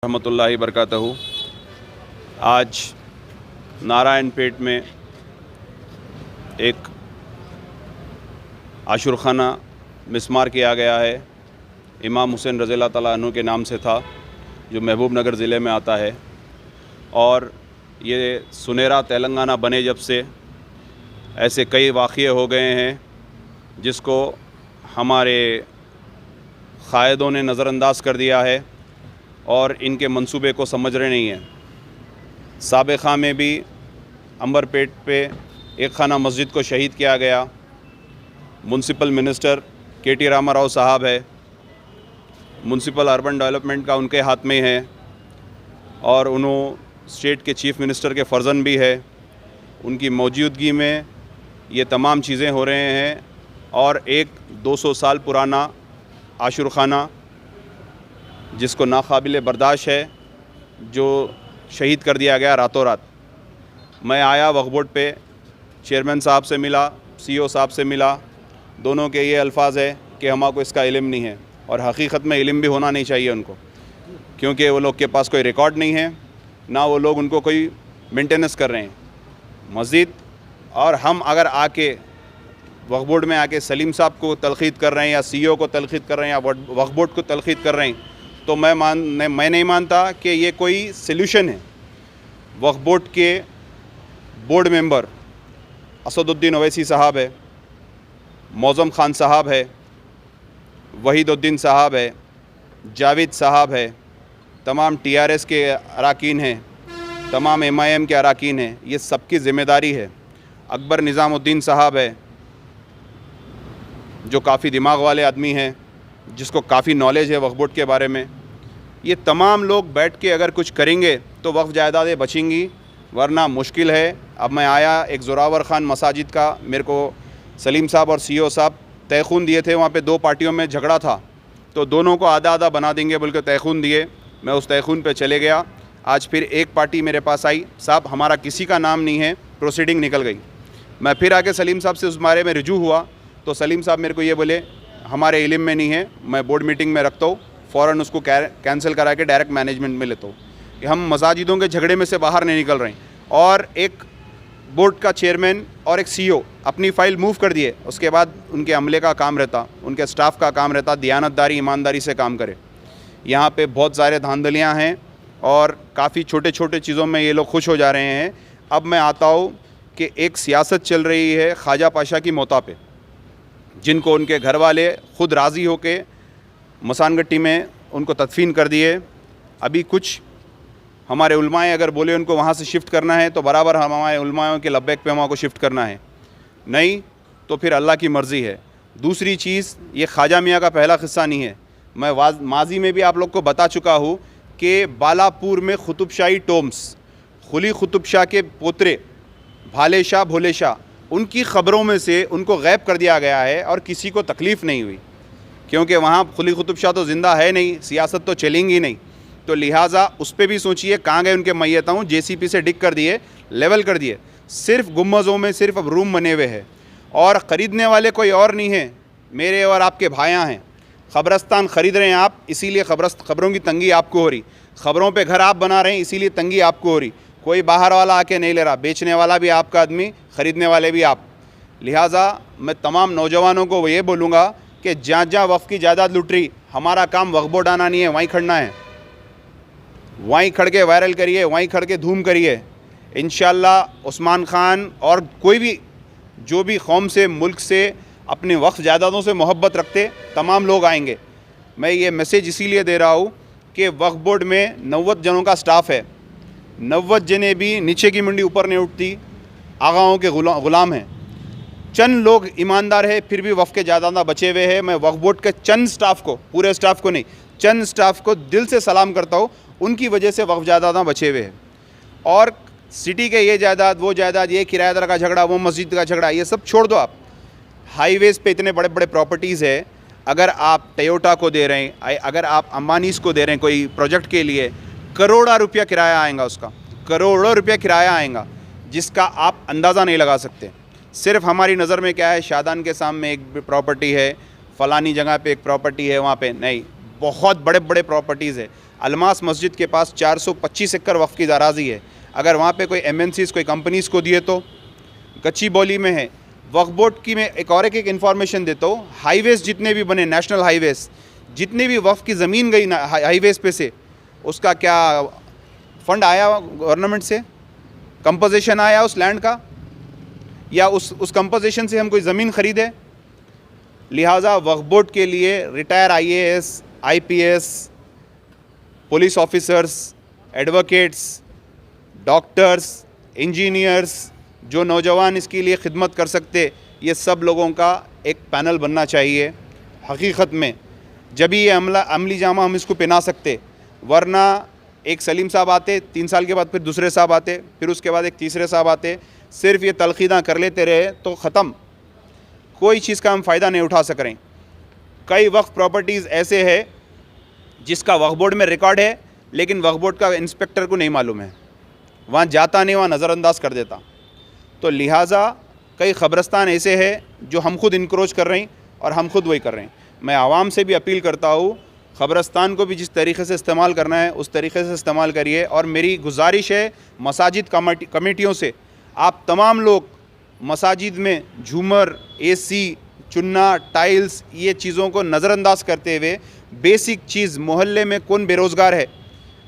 रहमतुल्लाहि बरकातहू। आज नारायणपेट में एक आशुरखाना मिस्मार किया गया है। इमाम हुसैन रज़ियल्लाहु ताला अन्हु के नाम से था, जो महबूब नगर ज़िले में आता है। और ये सुनहरा तेलंगाना बने जब से ऐसे कई वाक़ये हो गए हैं जिसको हमारे क़ायदों ने नज़रअंदाज कर दिया है और इनके मंसूबे को समझ रहे नहीं हैं। साबिक़ा में भी अंबरपेट पे एक खाना मस्जिद को शहीद किया गया। Municipal minister K.T.. रामाराव साहब है, म्यूनसिपल अर्बन डेवलपमेंट का उनके हाथ में है और उन्होंने स्टेट के चीफ़ मिनिस्टर के फ़र्जन भी है। उनकी मौजूदगी में ये तमाम चीज़ें हो रहे हैं और एक 200 साल पुराना आशुरखाना जिसको नाकाबिले बर्दाश्त है, जो शहीद कर दिया गया रातों रात। मैं आया वक्फ बोर्ड पे, चेयरमैन साहब से मिला, सीईओ साहब से मिला। दोनों के ये अल्फाज है कि हमको इसका इल्म नहीं है, और हकीकत में इल्म भी होना नहीं चाहिए उनको, क्योंकि वो लोग के पास कोई रिकॉर्ड नहीं है, ना वो लोग उनको कोई मेंटेनेंस कर रहे हैं मस्जिद। और हम अगर आके वक्फ बोर्ड में आके सलीम साहब को तलखीद कर रहे हैं या सीईओ को तलखीद कर रहे हैं या वक्फ बोर्ड को तलखीद कर रहे हैं, तो मैं नहीं मानता कि ये कोई सल्यूशन है। वक्फ बोर्ड के बोर्ड मेंबर असदुद्दीन ओवैसी साहब है, मौज़म खान साहब है, वहीदुद्दीन साहब है, जावेद साहब है, तमाम टीआरएस के अराकीन हैं, तमाम एमआईएम के अराकीन हैं। ये सबकी ज़िम्मेदारी है। अकबर निज़ामुद्दीन साहब है, जो काफ़ी दिमाग वाले आदमी हैं, जिसको काफ़ी नॉलेज है वक्फ बोर्ड के बारे में। ये तमाम लोग बैठ के अगर कुछ करेंगे तो वक्फ जायदादें बचेंगी, वरना मुश्किल है। अब मैं आया, एक ज़ोरावर ख़ान मसाजिद का मेरे को सलीम साहब और सीईओ साहब तयख़ून दिए थे। वहाँ पे दो पार्टियों में झगड़ा था, तो दोनों को आधा आधा बना देंगे बोल के तयख़ून दिए। मैं उस तयख़ून पे चले गया। आज फिर एक पार्टी मेरे पास आई, साहब हमारा किसी का नाम नहीं है, प्रोसीडिंग निकल गई। मैं फिर आके सलीम साहब से उस बारे में रिजू हुआ, तो सलीम साहब मेरे को ये बोले हमारे इल्म में नहीं है, मैं बोर्ड मीटिंग में रखता हूँ, फ़ौरन उसको कैंसिल करा के डायरेक्ट मैनेजमेंट में लेता हूँ। हम मसाजिदों के झगड़े में से बाहर नहीं निकल रहे हैं। और एक बोर्ड का चेयरमैन और एक सीईओ अपनी फ़ाइल मूव कर दिए, उसके बाद उनके अमले का काम रहता, उनके स्टाफ का काम रहता दियानतदारी ईमानदारी से काम करे। यहाँ पे बहुत सारे धांधलियाँ हैं और काफ़ी छोटे छोटे चीज़ों में ये लोग खुश हो जा रहे हैं। अब मैं आता हूँ कि एक सियासत चल रही है ख्वाजा पाशा की मौता पे, जिनको उनके घर वाले ख़ुद राज़ी होके मसानगट्टी में उनको तदफीन कर दिए। अभी कुछ हमारे उलमाए अगर बोले उनको वहाँ से शिफ्ट करना है, तो बराबर हमारे उलमाओं के लब्बैक पे वहाँ को शिफ्ट करना है, नहीं तो फिर अल्लाह की मर्ज़ी है। दूसरी चीज़, ये ख्वाजा मियाँ का पहला क़िस्सा नहीं है। मैं माजी में भी आप लोग को बता चुका हूँ कि बालापुर में कुतुब शाही टोम्स, खुली कुतुब शाह के पोतरे भाले शाह भोले शाह, उनकी ख़बरों में से उनको गैब कर दिया गया है और किसी को तकलीफ़ नहीं हुई, क्योंकि वहाँ खुली कुतुब शाह तो ज़िंदा है नहीं, सियासत तो चलेंगी नहीं। तो लिहाजा उस पर भी सोचिए कहाँ गए उनके मैयतों, जेसीपी से डिग कर दिए, लेवल कर दिए। सिर्फ गुम्बज़ों में सिर्फ अब रूम बने हुए हैं और ख़रीदने वाले कोई और नहीं है, मेरे और आपके भाइयाँ हैं। ख़बरस्तान ख़रीद रहे हैं आप, इसीलिए ख़बरों की तंगी आपको हो रही। ख़बरों पे घर आप बना रहे हैं, इसीलिए तंगी आपको हो रही। कोई बाहर वाला आके नहीं ले रहा, बेचने वाला भी आपका आदमी, ख़रीदने वाले भी आप। लिहाजा मैं तमाम नौजवानों को ये बोलूँगा कि जहाँ जहाँ वक्फ़ की जायदाद लुट रही, हमारा काम वक्फ बोर्ड आना नहीं है, वहीं खड़ना है, वहीं खड़ के वायरल करिए, वहीं खड़ के धूम करिए। इंशाअल्लाह उस्मान खान और कोई भी जो भी कौम से, मुल्क से, अपने वक्फ जायदादों से मोहब्बत रखते तमाम लोग आएंगे। मैं ये मैसेज इसीलिए दे रहा हूँ कि वक्फ बोर्ड में 90 जनों का स्टाफ़ है, 90 जने भी नीचे की मंडी ऊपर नहीं उठती, आगाओं के ग़ुलाम हैं। चंद लोग ईमानदार है, फिर भी वक्फ के जायदाद बचे हुए हैं। मैं वक्फ बोर्ड के चंद स्टाफ को, पूरे स्टाफ को नहीं, चंद स्टाफ को दिल से सलाम करता हूँ, उनकी वजह से वक्फ जायदाद बचे हुए हैं। और सिटी के ये जायदाद, वो जायदाद, ये किराएदार का झगड़ा, वो मस्जिद का झगड़ा, ये सब छोड़ दो आप। हाईवेज़ पे इतने बड़े बड़े प्रॉपर्टीज़ है, अगर आप टोयोटा को दे रहे हैं, अगर आप अंबानीज़ को दे रहे हैं कोई प्रोजेक्ट के लिए, करोड़ों रुपया किराया आएगा, उसका करोड़ों रुपया किराया आएगा, जिसका आप अंदाज़ा नहीं लगा सकते। सिर्फ हमारी नज़र में क्या है, शादान के सामने एक प्रॉपर्टी है, फ़लानी जगह पे एक प्रॉपर्टी है, वहाँ पे नहीं, बहुत बड़े बड़े प्रॉपर्टीज़ है। अलमास मस्जिद के पास 425 एकड़ वक्फ की अराज़ी है, अगर वहाँ पे कोई MNCs कोई कंपनीज़ को दिए तो। गच्चीबौली में है। वक्फ बोर्ड की मैं एक इन्फॉर्मेशन देता हूँ, हाईवेज़ जितने भी बने, नेशनल हाईवेज़, जितने भी वक्फ की ज़मीन गई ना हाईवेज़ पे से, उसका क्या फ़ंड आया गवर्नमेंट से, कंपोजिशन आया उस लैंड का, या उस कंपोजिशन से हम कोई ज़मीन ख़रीदे? लिहाजा वक्फ बोर्ड के लिए retire IAS, IPS, police officers, advocates, doctors, engineers, जो नौजवान इसके लिए खिदमत कर सकते, ये सब लोगों का एक पैनल बनना चाहिए। हकीकत में जब ये अमली जामा हम इसको पहना सकते, वरना एक सलीम साहब आते, 3 साल के बाद फिर दूसरे साहब आते, फिर उसके बाद एक तीसरे साहब आते, सिर्फ ये तलखीदाँ कर लेते रहे तो ख़त्म, कोई चीज़ का हम फ़ायदा नहीं उठा सक रहे। कई वक्फ प्रॉपर्टीज़ ऐसे है जिसका वक्फ बोर्ड में रिकॉर्ड है, लेकिन वक्फ बोर्ड का इंस्पेक्टर को नहीं मालूम है, वहाँ जाता नहीं, वहाँ नज़रअंदाज कर देता। तो लिहाजा कई ख़बरस्तान ऐसे हैं जो हम खुद इनक्रोच कर रहे हैं और हम खुद वही कर रहे हैं। मैं आवाम से भी अपील करता हूँ, ख़बरस्तान को भी जिस तरीके से इस्तेमाल करना है उस तरीके से इस्तेमाल करिए। और मेरी गुजारिश है मसाजिद कमेटियों से, आप तमाम लोग मसाजिद में झूमर, AC, चुन्ना, टाइल्स, ये चीज़ों को नज़रअंदाज करते हुए बेसिक चीज़, मोहल्ले में कौन बेरोज़गार है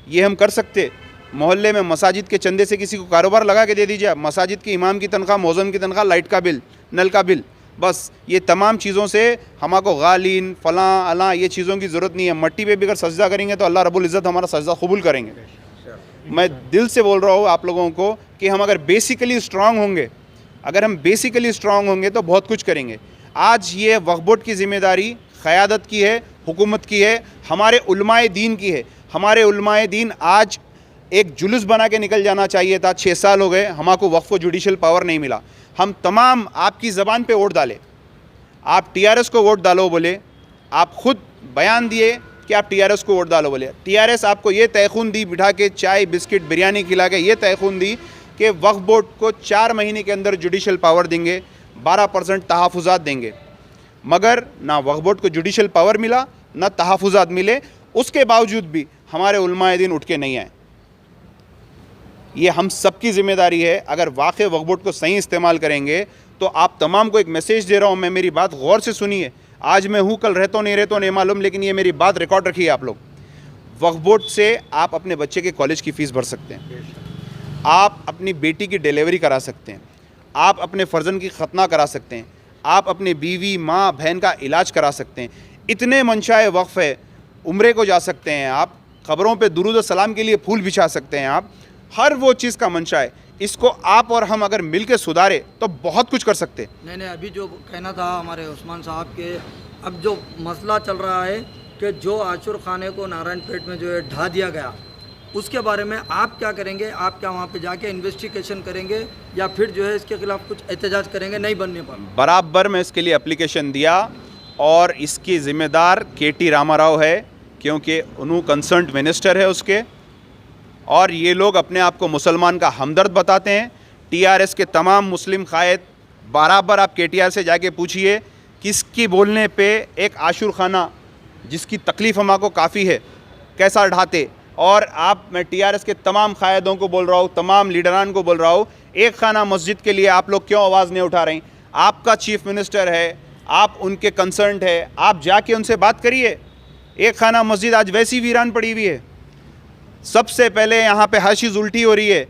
ये हम कर सकते। मोहल्ले में मसाजिद के चंदे से किसी को कारोबार लगा के दे दीजिए, मसाजिद की इमाम की तनख्वाह, मौज़म की तनख्वाह, लाइट का बिल, नल का बिल, बस ये तमाम चीज़ों से हमको गालीन फ़लाँ अला ये चीज़ों की ज़रूरत नहीं है। मट्टी पे भी अगर सजदा करेंगे तो अल्लाह रब्बुल इज़्ज़त हमारा सजदा कबूल करेंगे। मैं दिल से बोल रहा हूँ आप लोगों को कि हम अगर बेसिकली स्ट्रॉन्ग होंगे, अगर हम बेसिकली स्ट्रॉन्ग होंगे तो बहुत कुछ करेंगे। आज ये वक्फ बोर्ड की ज़िम्मेदारी क़यादत की है, हुकूमत की है, हमारे उलमाए दीन की है। हमारे उलमाए दीन आज एक जुलूस बना के निकल जाना चाहिए था। 6 साल हो गए हमको वक्फ को जुडिशल पावर नहीं मिला। हम तमाम आपकी ज़बान पे वोट डाले, आप TRS को वोट डालो बोले, आप खुद बयान दिए कि आप TRS को वोट डालो बोले। TRS आपको ये तयख़ून दी, बिठा के चाय बिस्किट बिरयानी खिला के ये तयख़ून दी कि वक्फ बोर्ड को 4 महीने के अंदर जुडिशल पावर देंगे, 12% तहफ़्फ़ुज़ात देंगे। मगर ना वक्फ बोर्ड को जुडिशल पावर मिला, ना तहफ़्फ़ुज़ात मिले। उसके बावजूद भी हमारे उलमाए दीन उठ के नहीं आए। ये हम सब की ज़िम्मेदारी है। अगर वाक़ई वक्फ बोर्ड को सही इस्तेमाल करेंगे तो आप तमाम को एक मैसेज दे रहा हूँ मैं, मेरी बात गौर से सुनिए। आज मैं हूँ, कल रहता नहीं मालूम, लेकिन ये मेरी बात रिकॉर्ड रखिए आप लोग। वक्फ बोर्ड से आप अपने बच्चे के कॉलेज की फ़ीस भर सकते हैं, आप अपनी बेटी की डिलीवरी करा सकते हैं, आप अपने फ़र्जन की खतना करा सकते हैं, आप अपने बीवी माँ बहन का इलाज करा सकते हैं। इतने मंशाए वक्फ़ है, उम्रे को जा सकते हैं आप, ख़बरों पे दुरूद व सलाम के लिए फूल बिछा सकते हैं आप, हर वो चीज़ का मंशा है। इसको आप और हम अगर मिल के सुधारे तो बहुत कुछ कर सकते। नहीं, अभी जो कहना था हमारे उस्मान साहब के, अब जो मसला चल रहा है कि जो आशुर खाने को नारायणपेट में जो है ढा दिया गया, उसके बारे में आप क्या करेंगे? आप क्या वहाँ पे जाके इन्वेस्टिगेशन करेंगे या फिर जो है इसके खिलाफ कुछ एहतजाज करेंगे नहीं बनने पर? बराबर मैं इसके लिए एप्लीकेशन दिया और इसकी ज़िम्मेदार KT रामाराव है, क्योंकि उन्होंने कंसर्न्ड मिनिस्टर है उसके। और ये लोग अपने आप को मुसलमान का हमदर्द बताते हैं। TRS के तमाम मुस्लिम कायद, बराबर आप KTR से जाके पूछिए किसकी बोलने पे एक आशुर खाना जिसकी तकलीफ़ हमको काफ़ी है कैसा ढाते। और मैं TRS के तमाम कायदों को बोल रहा हूँ, तमाम लीडरान को बोल रहा हूँ, एक खाना मस्जिद के लिए आप लोग क्यों आवाज़ नहीं उठा रहे? आपका चीफ मिनिस्टर है, आप उनके कंसर्न्ड है, आप जाके उनसे बात करिए। एक खाना मस्जिद आज वैसी वीरान पड़ी हुई है। सबसे पहले यहाँ पे हर चीज़ उल्टी हो रही है।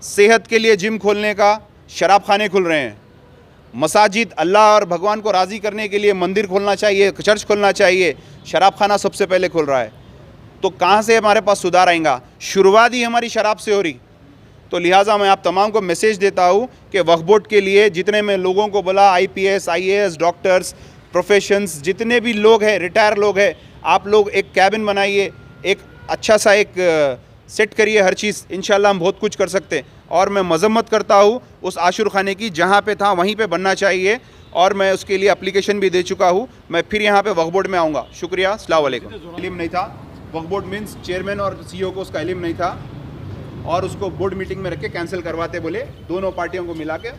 सेहत के लिए जिम खोलने का, शराब खाने खुल रहे हैं। मसाजिद अल्लाह और भगवान को राज़ी करने के लिए मंदिर खोलना चाहिए, चर्च खोलना चाहिए, शराब खाना सबसे पहले खुल रहा है। तो कहाँ से हमारे पास सुधार आएगा? शुरुआत ही हमारी शराब से हो रही। तो लिहाजा मैं आप तमाम को मैसेज देता हूँ कि वक्फ बोर्ड के लिए जितने मैं लोगों को बोला, IPS, IAS, डॉक्टर्स, प्रोफेशंस, जितने भी लोग हैं, रिटायर लोग हैं, आप लोग एक कैबिन बनाइए, एक अच्छा सा एक सेट करिए हर चीज़। इंशाल्लाह हम बहुत कुछ कर सकते हैं। और मैं मजम्मत करता हूँ उस आशुर खाने की, जहाँ पे था वहीं पे बनना चाहिए। और मैं उसके लिए एप्लीकेशन भी दे चुका हूँ। मैं फिर यहाँ पे वक्फ बोर्ड में आऊँगा। शुक्रिया, अस्सलाम वालेकुम। इल्म नहीं था, वक्फ बोर्ड मीन्स चेयरमैन और CEO को उसका इल्म नहीं था, और उसको बोर्ड मीटिंग में रख के कैंसिल करवाते बोले, दोनों पार्टियों को मिला के।